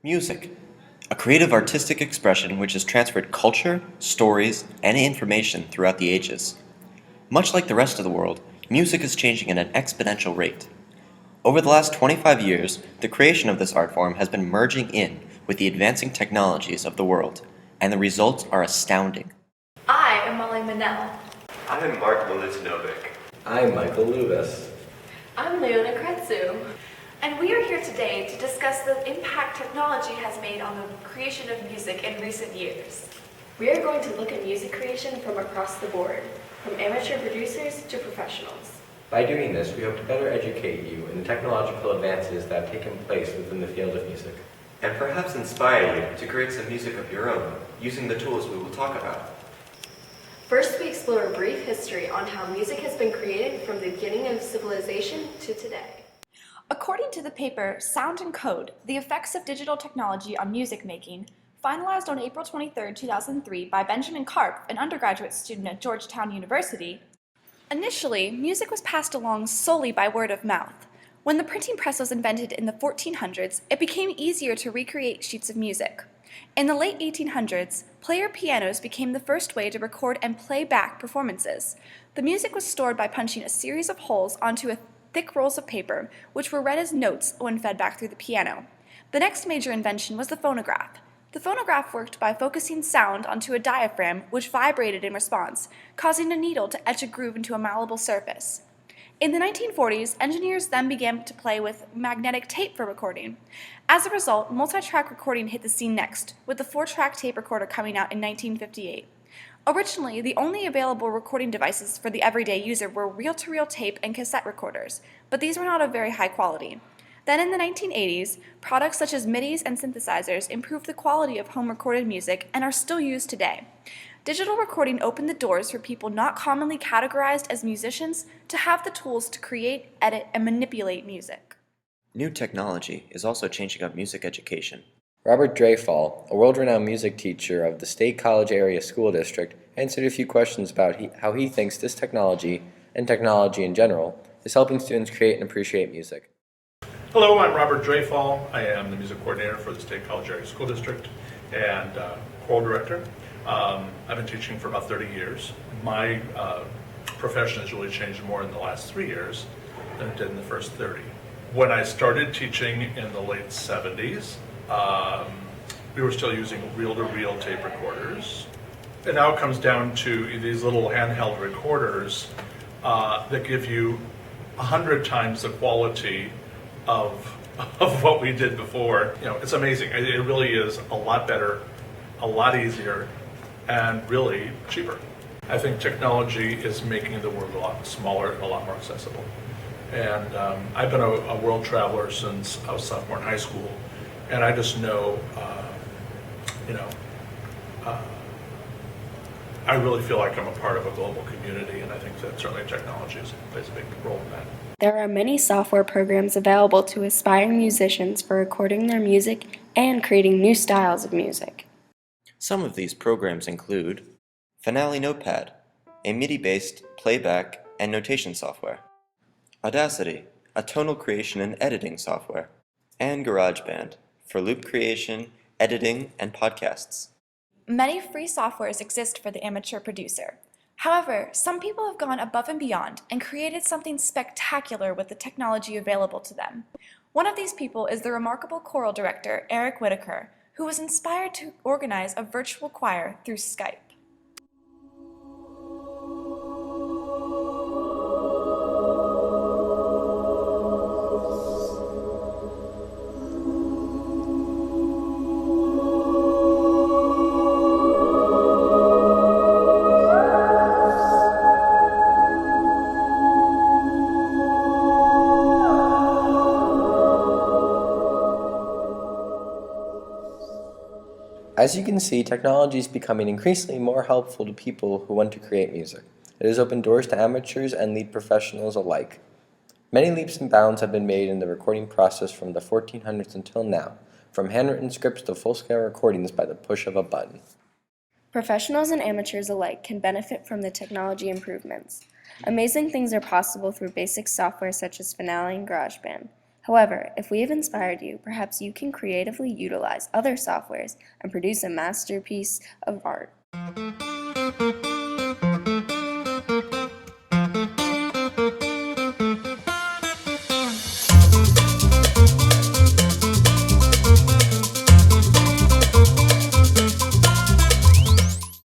Music, a creative artistic expression which has transferred culture, stories, and information throughout the ages. Much like the rest of the world, music is changing at an exponential rate. Over the last 25 years, the creation of this art form has been merging in with the advancing technologies of the world, and the results are astounding. I am Molly Manel. I'm Mark Milutinovic. I'm Michael Lubis. I'm Leona Kretsu. And we are here today to discuss the impact technology has made on the creation of music in recent years. We are going to look at music creation from across the board, from amateur producers to professionals. By doing this, we hope to better educate you in the technological advances that have taken place within the field of music. And perhaps inspire you to create some music of your own, using the tools we will talk about. First, we explore a brief history on how music has been created from the beginning of civilization to today. According to the paper Sound and Code, The Effects of Digital Technology on Music Making, finalized on April 23, 2003 by Benjamin Karp, an undergraduate student at Georgetown University, initially, music was passed along solely by word of mouth. When the printing press was invented in the 1400s, it became easier to recreate sheets of music. In the late 1800s, player pianos became the first way to record and play back performances. The music was stored by punching a series of holes onto thick rolls of paper, which were read as notes when fed back through the piano. The next major invention was the phonograph. The phonograph worked by focusing sound onto a diaphragm, which vibrated in response, causing a needle to etch a groove into a malleable surface. In the 1940s, engineers then began to play with magnetic tape for recording. As a result, multi-track recording hit the scene next, with the 4-track tape recorder coming out in 1958. Originally, the only available recording devices for the everyday user were reel-to-reel tape and cassette recorders, but these were not of very high quality. Then in the 1980s, products such as MIDIs and synthesizers improved the quality of home-recorded music and are still used today. Digital recording opened the doors for people not commonly categorized as musicians to have the tools to create, edit, and manipulate music. New technology is also changing up music education. Robert Dreyfall, a world-renowned music teacher of the State College Area School District, answered a few questions about how he thinks this technology, and technology in general, is helping students create and appreciate music. Hello, I'm Robert Dreyfall. I am the music coordinator for the State College Area School District and choral director. I've been teaching for about 30 years. My profession has really changed more in the last 3 years than it did in the first 30. When I started teaching in the late 70s, we were still using reel-to-reel tape recorders. And now it comes down to these little handheld recorders that give you 100 times the quality of what we did before. You know, it's amazing. It really is a lot better, a lot easier, and really cheaper. I think technology is making the world a lot smaller and a lot more accessible. And I've been a world traveler since I was a sophomore in high school, and I just know, I really feel like I'm a part of a global community, and I think that certainly technology plays a big role in that. There are many software programs available to aspiring musicians for recording their music and creating new styles of music. Some of these programs include Finale Notepad, a MIDI-based playback and notation software, Audacity, a tonal creation and editing software, and GarageBand, for loop creation, editing, and podcasts. Many free softwares exist for the amateur producer. However, some people have gone above and beyond and created something spectacular with the technology available to them. One of these people is the remarkable choral director, Eric Whitaker, who was inspired to organize a virtual choir through Skype. As you can see, technology is becoming increasingly more helpful to people who want to create music. It has opened doors to amateurs and lead professionals alike. Many leaps and bounds have been made in the recording process from the 1400s until now, from handwritten scripts to full-scale recordings by the push of a button. Professionals and amateurs alike can benefit from the technology improvements. Amazing things are possible through basic software such as Finale and GarageBand. However, if we have inspired you, perhaps you can creatively utilize other softwares and produce a masterpiece of art.